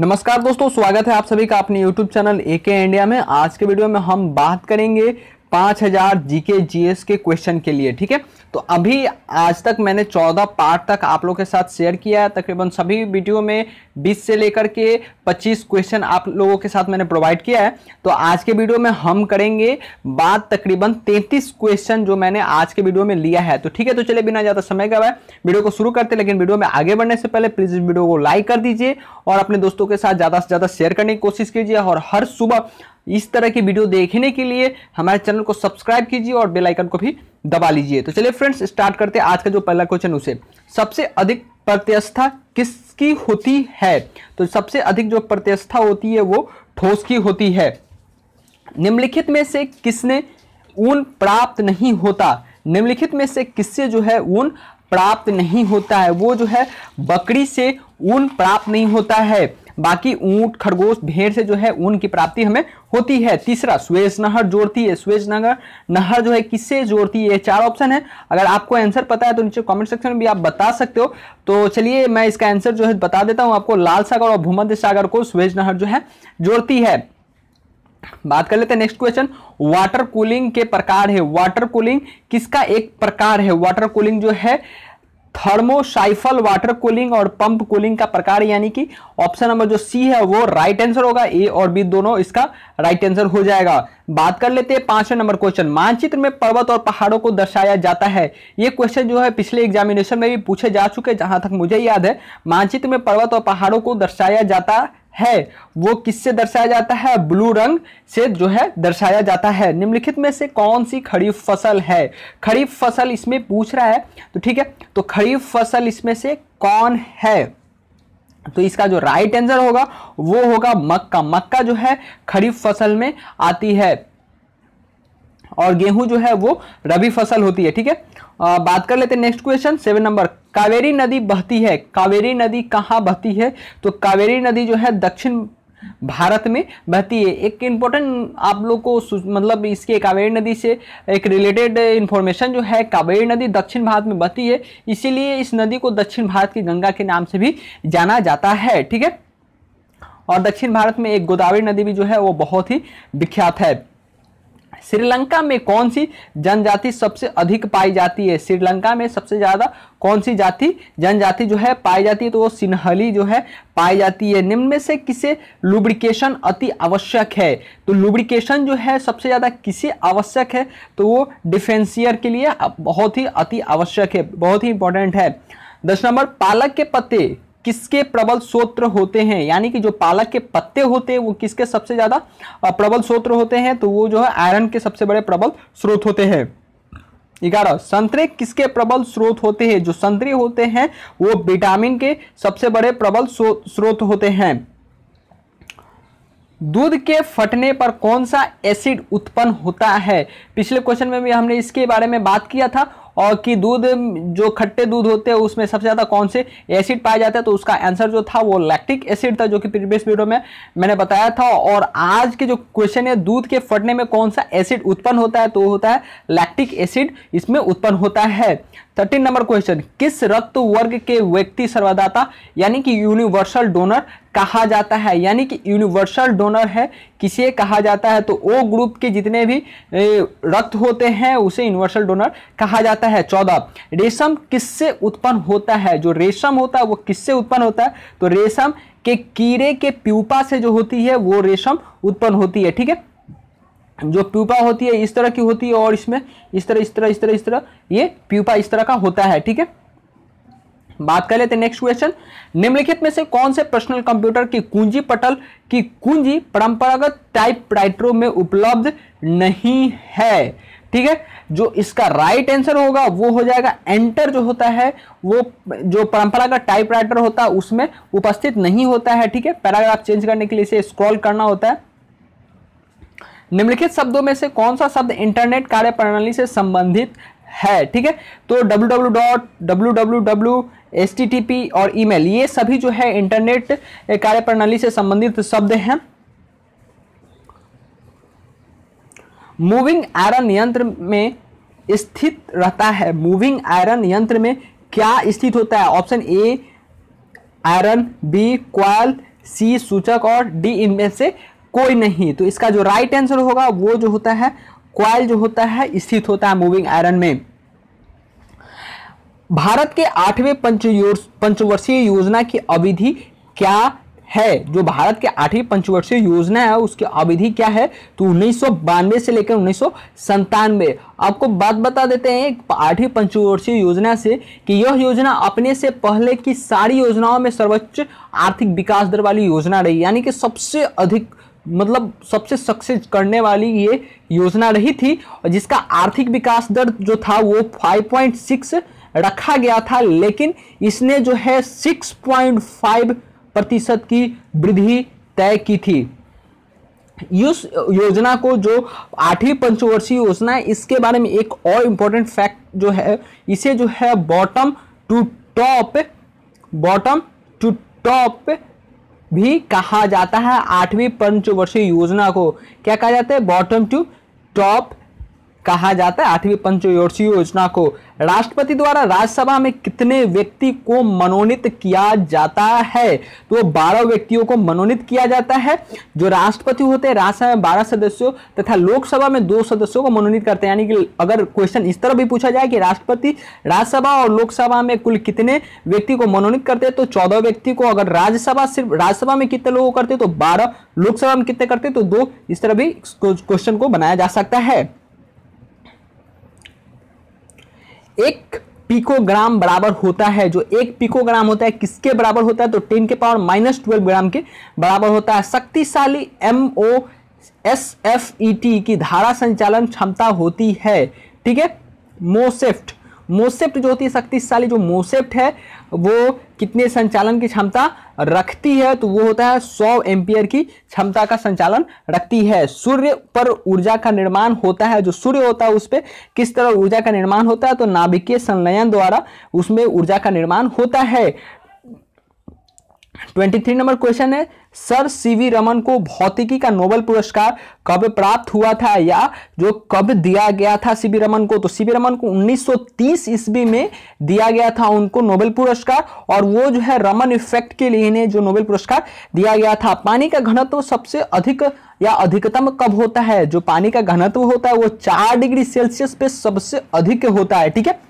नमस्कार दोस्तों, स्वागत है आप सभी का अपने YouTube चैनल एके इंडिया में। आज के वीडियो में हम बात करेंगे 5000 जीके जीएस के क्वेश्चन के लिए। ठीक है, तो अभी आज तक मैंने 14 पार्ट तक आप लोगों के साथ शेयर किया है। तकरीबन सभी वीडियो में 20 से लेकर के 25 क्वेश्चन आप लोगों के साथ मैंने प्रोवाइड किया है। तो आज के वीडियो में हम करेंगे बात तकरीबन 33 क्वेश्चन जो मैंने आज के वीडियो में लिया है। तो ठीक है, तो चलिए बिना ज़्यादा समय गवाए वीडियो को शुरू करते हैं। लेकिन वीडियो में आगे बढ़ने से पहले प्लीज़ इस वीडियो को लाइक कर दीजिए और अपने दोस्तों के साथ ज़्यादा से ज़्यादा शेयर करने की कोशिश कीजिए। और हर सुबह इस तरह की वीडियो देखने के लिए हमारे चैनल को सब्सक्राइब कीजिए और बेल आइकन को भी दबा लीजिए। तो चलिए फ्रेंड्स, स्टार्ट करते हैं। आज का जो पहला क्वेश्चन उसे सबसे अधिक प्रत्यस्थता किसकी होती है? तो सबसे अधिक जो प्रत्यस्थता होती है वो ठोस की होती है। निम्नलिखित में से किसने ऊन प्राप्त नहीं होता? निम्नलिखित में से किससे जो है ऊन प्राप्त नहीं होता है? वो जो है बकरी से ऊन प्राप्त नहीं होता है। बाकी ऊंट, खरगोश, भेड़ से जो है ऊन की प्राप्ति हमें होती है। तीसरा, सुएज नहर जोड़ती है। सुएज नहर जो है किससे जोड़ती है? 4 ऑप्शन है। अगर आपको आंसर पता है तो नीचे कमेंट सेक्शन में भी आप बता सकते हो। तो चलिए मैं इसका आंसर जो है बता देता हूं आपको। लाल सागर और भूमध्य सागर को सुएज नहर जो है जोड़ती है। बात कर लेते हैं नेक्स्ट क्वेश्चन। वाटर कूलिंग के प्रकार है। वाटर कूलिंग किसका एक प्रकार है? वाटर कूलिंग जो है थर्मोसाइफल वाटर कूलिंग और पंप कूलिंग का प्रकार, यानी कि ऑप्शन नंबर जो सी है वो राइट आंसर होगा। ए और बी दोनों इसका राइट आंसर हो जाएगा। बात कर लेते हैं 5वें नंबर क्वेश्चन। मानचित्र में पर्वत और पहाड़ों को दर्शाया जाता है। ये क्वेश्चन जो है पिछले एग्जामिनेशन में भी पूछे जा चुके, जहां तक मुझे याद है। मानचित्र में पर्वत और पहाड़ों को दर्शाया जाता है, वो किससे दर्शाया जाता है? ब्लू रंग से जो है दर्शाया जाता है। निम्नलिखित में से कौन सी खरीफ फसल है? खरीफ फसल इसमें पूछ रहा है, तो ठीक है, तो खरीफ फसल इसमें से कौन है? तो इसका जो राइट आंसर होगा वो होगा मक्का। मक्का जो है खरीफ फसल में आती है और गेहूं जो है वो रबी फसल होती है। ठीक है, बात कर लेते हैं नेक्स्ट क्वेश्चन 7 नंबर। कावेरी नदी बहती है। कावेरी नदी कहाँ बहती है? तो कावेरी नदी जो है दक्षिण भारत में बहती है। एक इंपॉर्टेंट आप लोग को मतलब इसके कावेरी नदी से एक रिलेटेड इंफॉर्मेशन जो है, कावेरी नदी दक्षिण भारत में बहती है, इसीलिए इस नदी को दक्षिण भारत की गंगा के नाम से भी जाना जाता है। ठीक है, और दक्षिण भारत में एक गोदावरी नदी भी जो है वो बहुत ही विख्यात है। श्रीलंका में कौन सी जनजाति सबसे अधिक पाई जाती है? श्रीलंका में सबसे ज्यादा कौन सी जनजाति जो है पाई जाती है? तो वो सिन्हली जो है पाई जाती है। निम्न में से किसे लुब्रिकेशन अति आवश्यक है? तो लुब्रिकेशन जो है सबसे ज्यादा किसे आवश्यक है? तो वो डिफेंसियर के लिए बहुत ही अति आवश्यक है, बहुत ही इंपॉर्टेंट है। 10 नंबर। पालक के पत्ते किसके प्रबल स्रोत होते हैं? यानी कि जो पालक के पत्ते होते हैं वो किसके सबसे ज्यादा प्रबल स्रोत होते हैं? तो वो जो है आयरन के सबसे बड़े प्रबल स्रोत होते हैं। 11। संतरे किसके प्रबल स्रोत होते हैं? जो संतरे होते हैं वो विटामिन के सबसे बड़े प्रबल स्रोत होते हैं। दूध के फटने पर कौन सा एसिड उत्पन्न होता है? पिछले क्वेश्चन में भी हमने इसके बारे में बात किया था और कि दूध जो खट्टे दूध होते हैं उसमें सबसे ज्यादा कौन से एसिड पाया जाता है? तो उसका आंसर जो था वो लैक्टिक एसिड था, जो कि प्रीवियस वीडियो में मैंने बताया था। और आज के जो क्वेश्चन है, दूध के फटने में कौन सा एसिड उत्पन्न होता है? तो होता है लैक्टिक एसिड इसमें उत्पन्न होता है। 13 नंबर क्वेश्चन। किस रक्त वर्ग के व्यक्ति सर्वदाता यानी कि यूनिवर्सल डोनर कहा जाता है? यानी कि यूनिवर्सल डोनर है किसे कहा जाता है? तो ओ ग्रुप के जितने भी रक्त होते हैं उसे यूनिवर्सल डोनर कहा जाता है। 14। रेशम किससे उत्पन्न होता है? जो रेशम होता है वो किससे उत्पन्न होता है? तो रेशम के कीड़े के प्यूपा से जो होती है वो रेशम उत्पन्न होती है। ठीक है, जो प्यूपा होती है इस तरह की होती है और इसमें इस तरह ये प्यूपा इस तरह का होता है। ठीक है, बात कर लेते हैं नेक्स्ट क्वेश्चन। निम्नलिखित में से कौन से पर्सनल कंप्यूटर की कुंजी पटल की कुंजी परंपरागत टाइपराइटरों में उपलब्ध नहीं है? ठीक है, जो इसका राइट आंसर होगा वो हो जाएगा एंटर। जो होता है वो जो परंपरागत टाइपराइटर होता है उसमें उपस्थित नहीं होता है। ठीक है, पैराग्राफ चेंज करने के लिए इसे स्क्रॉल करना होता है। निम्नलिखित शब्दों में से कौन सा शब्द इंटरनेट कार्यप्रणाली से संबंधित है? ठीक है, तो www, http और ईमेल, ये सभी जो है इंटरनेट कार्यप्रणाली से संबंधित शब्द हैं। मूविंग आयरन यंत्र में स्थित रहता है। मूविंग आयरन यंत्र में क्या स्थित होता है? ऑप्शन ए आयरन, बी क्वाल, सी सूचक और डी इनमें से कोई नहीं। तो इसका जो राइट आंसर होगा वो जो होता है कॉइल जो होता है स्थित होता है मूविंग आयरन में। भारत के 8वें पंचवर्षीय योजना की अवधि क्या है? जो भारत के 8वीं पंचवर्षीय योजना है उसकी अवधि क्या है? तो 1992 से लेकर 1997। आपको बात बता देते हैं 8वीं पंचवर्षीय योजना से कि यह योजना अपने से पहले की सारी योजनाओं में सर्वोच्च आर्थिक विकास दर वाली योजना रही, यानी कि सबसे अधिक मतलब सबसे सक्सेस करने वाली ये योजना रही थी, और जिसका आर्थिक विकास दर जो था वो 5.6 रखा गया था, लेकिन इसने जो है 6.5% की वृद्धि तय की थी। इस योजना को जो 8वीं पंचवर्षीय योजना है इसके बारे में एक और इम्पोर्टेंट फैक्ट जो है, इसे जो है बॉटम टू टॉप भी कहा जाता है। 8वीं पंचवर्षीय योजना को क्या कहा जाता है? बॉटम टू टॉप कहा जाता है 8वीं पंचवर्षीय योजना को। राष्ट्रपति द्वारा राज्यसभा में कितने व्यक्ति को मनोनीत किया जाता है? तो 12 व्यक्तियों को मनोनीत किया जाता है। जो राष्ट्रपति होते हैं राज्यसभा में 12 सदस्यों तथा लोकसभा में 2 सदस्यों को मनोनीत करते हैं। यानी कि अगर क्वेश्चन इस तरह भी पूछा जाए कि राष्ट्रपति राज्यसभा और लोकसभा में कुल कितने व्यक्ति को मनोनीत करते हैं तो 14 व्यक्ति को। अगर राज्यसभा सिर्फ राज्यसभा में कितने लोगों करते तो 12, लोकसभा में कितने करते तो 2। इस तरह भी क्वेश्चन को बनाया जा सकता है। 1 पिकोग्राम बराबर होता है, जो 1 पिकोग्राम होता है किसके बराबर होता है? तो 10⁻12 ग्राम के बराबर होता है। शक्तिशाली MOSFET की धारा संचालन क्षमता होती है, ठीक है। मोसेफ्ट जो होती है शक्तिशाली जो मोसेफ्ट है वो कितने संचालन की क्षमता रखती है? तो वो होता है 100 एम्पियर की क्षमता का संचालन रखती है। सूर्य पर ऊर्जा का निर्माण होता है, जो सूर्य होता है उस पर किस तरह ऊर्जा का निर्माण होता है? तो नाभिकीय संलयन द्वारा उसमें ऊर्जा का निर्माण होता है। 23 नंबर क्वेश्चन है, सर सीवी रमन को भौतिकी का नोबेल पुरस्कार कब प्राप्त हुआ था, या जो कब दिया गया था सीवी रमन को? तो सीवी रमन को 1930 ईस्वी में दिया गया था उनको नोबेल पुरस्कार, और वो जो है रमन इफेक्ट के लिए इन्हें जो नोबेल पुरस्कार दिया गया था। पानी का घनत्व सबसे अधिक या अधिकतम कब होता है? जो पानी का घनत्व होता है वो 4 डिग्री सेल्सियस पे सबसे अधिक होता है, ठीक है।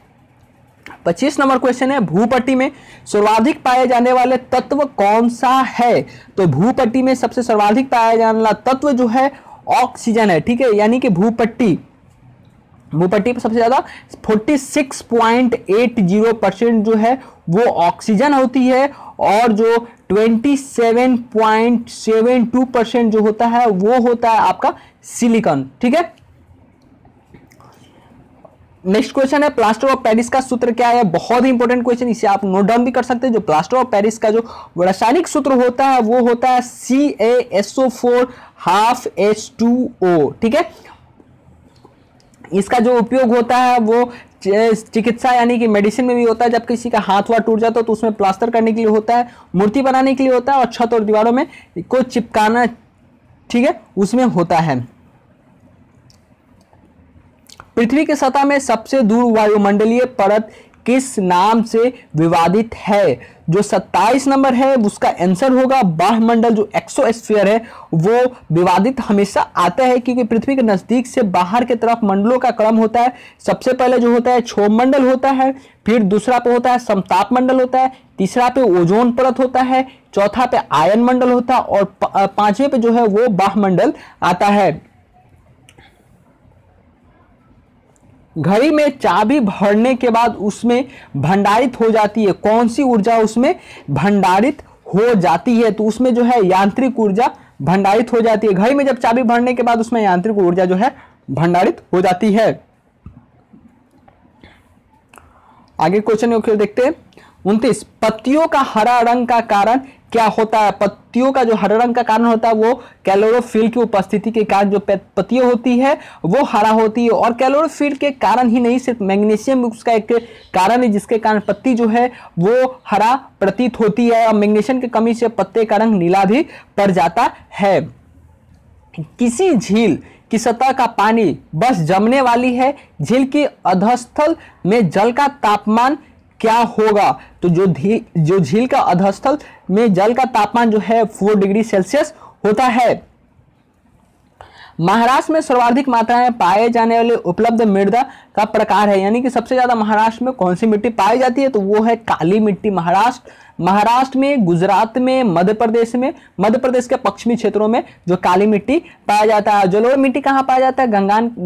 25 नंबर क्वेश्चन है, भूपट्टी में सर्वाधिक पाए जाने वाले तत्व कौन सा है? तो भूपट्टी में सबसे सर्वाधिक पाया जाने वाला तत्व जो है ऑक्सीजन है, ठीक है। यानी कि भूपट्टी पर सबसे ज्यादा 46.80% जो है वो ऑक्सीजन होती है, और जो 27.72% जो होता है वो होता है आपका सिलिकॉन, ठीक है। नेक्स्ट क्वेश्चन है, प्लास्टर ऑफ पेरिस का सूत्र क्या है? बहुत ही इंपॉर्टेंट क्वेश्चन, इसे आप नोट डाउन भी कर सकते हैं। जो प्लास्टर ऑफ पेरिस का जो रासायनिक सूत्र होता है वो होता है CaSO4 12H2O, ठीक है। इसका जो उपयोग होता है वो चिकित्सा यानी कि मेडिसिन में भी होता है। जब किसी का हाथ वाथ टूट जाता है तो उसमें प्लास्टर करने के लिए होता है, मूर्ति बनाने के लिए होता है, और छत और दीवारों में को चिपकाना, ठीक है, उसमें होता है। पृथ्वी की सतह में सबसे दूर वायुमंडलीय परत किस नाम से विवादित है? जो 27 नंबर है उसका आंसर होगा बाह्यमंडल। जो एक्सोस्फीयर है वो विवादित हमेशा आता है, क्योंकि पृथ्वी के नजदीक से बाहर के तरफ मंडलों का क्रम होता है। सबसे पहले जो होता है क्षोभ मंडल होता है, फिर दूसरा पे होता है समताप मंडल होता है, तीसरा पे ओजोन परत होता है, चौथा पे आयन मंडल होता है, और 5वें पे जो है वो बाह्यमंडल आता है। घड़ी में चाबी भरने के बाद उसमें भंडारित हो जाती है, कौन सी ऊर्जा उसमें भंडारित हो जाती है? तो उसमें जो है यांत्रिक ऊर्जा भंडारित हो जाती है। घड़ी में जब चाबी भरने के बाद उसमें यांत्रिक ऊर्जा जो है भंडारित हो जाती है। आगे क्वेश्चन को देखते हैं। 29, पत्तियों का हरा रंग का कारण क्या होता है? पत्तियों का जो हरा रंग का कारण होता है वो क्लोरोफिल की उपस्थिति के कारण जो पत्तियां होती है वो हरा होती है, और क्लोरोफिल के कारण ही नहीं सिर्फ मैग्नीशियम उसका एक कारण है जिसके कारण पत्ती जो है वो हरा प्रतीत होती है, और मैग्नीशियम की कमी से पत्ते का रंग नीला भी पड़ जाता है। किसी झील की सतह का पानी बस जमने वाली है, झील के अधस्थल में जल का तापमान क्या होगा? तो जो झील का अधस्थल में जल का तापमान जो है 4 डिग्री सेल्सियस होता है। महाराष्ट्र में सर्वाधिक मात्रा में पाए जाने वाले उपलब्ध मृदा का प्रकार है, यानी कि सबसे ज्यादा महाराष्ट्र में कौन सी मिट्टी पाई जाती है? तो वो है काली मिट्टी। महाराष्ट्र में, गुजरात में, मध्य प्रदेश के पश्चिमी क्षेत्रों में जो काली मिट्टी पाया जाता है। जलोढ़ मिट्टी कहाँ पाया जाता है?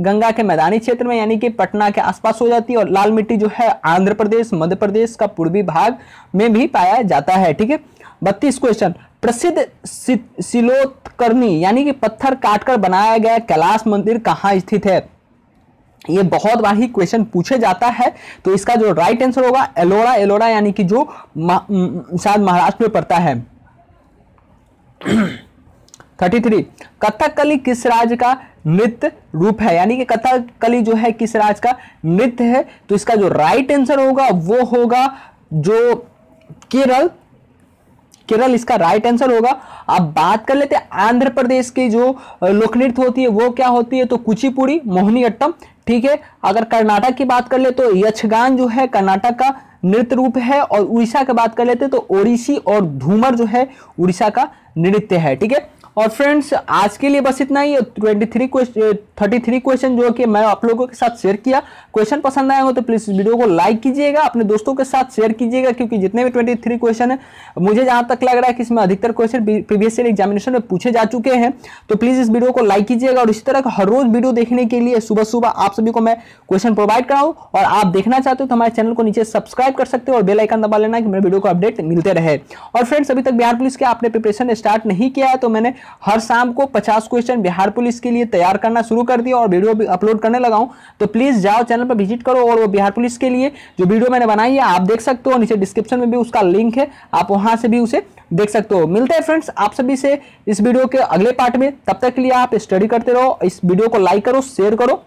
गंगा के मैदानी क्षेत्र में, यानी कि पटना के आसपास हो जाती है। और लाल मिट्टी जो है आंध्र प्रदेश, मध्य प्रदेश का पूर्वी भाग में भी पाया जाता है। ठीक है। 32 क्वेश्चन, प्रसिद्ध शिलोत्कर्णी यानी कि पत्थर काटकर बनाया गया कैलाश मंदिर कहाँ स्थित है? ये बहुत बार ही क्वेश्चन पूछे जाता है। तो इसका जो राइट आंसर होगा एलोरा यानी कि जो शायद महाराष्ट्र में पड़ता है। 33, कथकली किस राज्य का नृत्य रूप है? यानी कि कथकली जो है किस राज्य का नृत्य है? तो इसका जो राइट आंसर होगा वो होगा जो केरल इसका राइट आंसर होगा। अब बात कर लेते हैं आंध्र प्रदेश की जो लोक नृत्य होती है वो क्या होती है? तो कुचिपुड़ी, मोहिनीअट्टम। ठीक है। अगर कर्नाटक की बात कर ले तो यक्षगान जो है कर्नाटक का नृत्य रूप है। और उड़ीसा की बात कर लेते तो ओडिसी और धूमर जो है उड़ीसा का नृत्य है। ठीक है। और फ्रेंड्स आज के लिए बस इतना ही। 33 क्वेश्चन जो कि मैं आप लोगों के साथ शेयर किया। क्वेश्चन पसंद आए हो तो प्लीज इस वीडियो को लाइक कीजिएगा, अपने दोस्तों के साथ शेयर कीजिएगा, क्योंकि जितने भी 23 क्वेश्चन है मुझे जहां तक लग रहा है कि इसमें अधिकतर क्वेश्चन प्रीवियस ईयर एग्जामिनेशन में पूछे जा चुके हैं। तो प्लीज इस वीडियो को लाइक कीजिएगा। और इसी तरह का हर रोज वीडियो देखने के लिए सुबह सुबह आप सभी को मैं क्वेश्चन प्रोवाइड कराऊं। और आप देखना चाहते हो तो हमारे चैनल को नीचे सब्सक्राइब कर सकते हो और बेल आइकन दबा लेना कि मेरे वीडियो को अपडेट मिलते रहे। और फ्रेंड्स अभी तक बिहार पुलिस के आपने प्रिपरेशन स्टार्ट नहीं किया है तो मैंने हर शाम को 50 क्वेश्चन बिहार पुलिस के लिए तैयार करना शुरू कर दिया और वीडियो भी अपलोड करने लगा हूं। तो प्लीज जाओ चैनल पर विजिट करो और वो बिहार पुलिस के लिए जो वीडियो मैंने बनाई है आप देख सकते हो। नीचे डिस्क्रिप्शन में भी उसका लिंक है, आप वहां से भी उसे देख सकते हो। मिलते हैं फ्रेंड्स आप सभी से इस वीडियो के अगले पार्ट में। तब तक के लिए आप स्टडी करते रहो, इस वीडियो को लाइक करो, शेयर करो।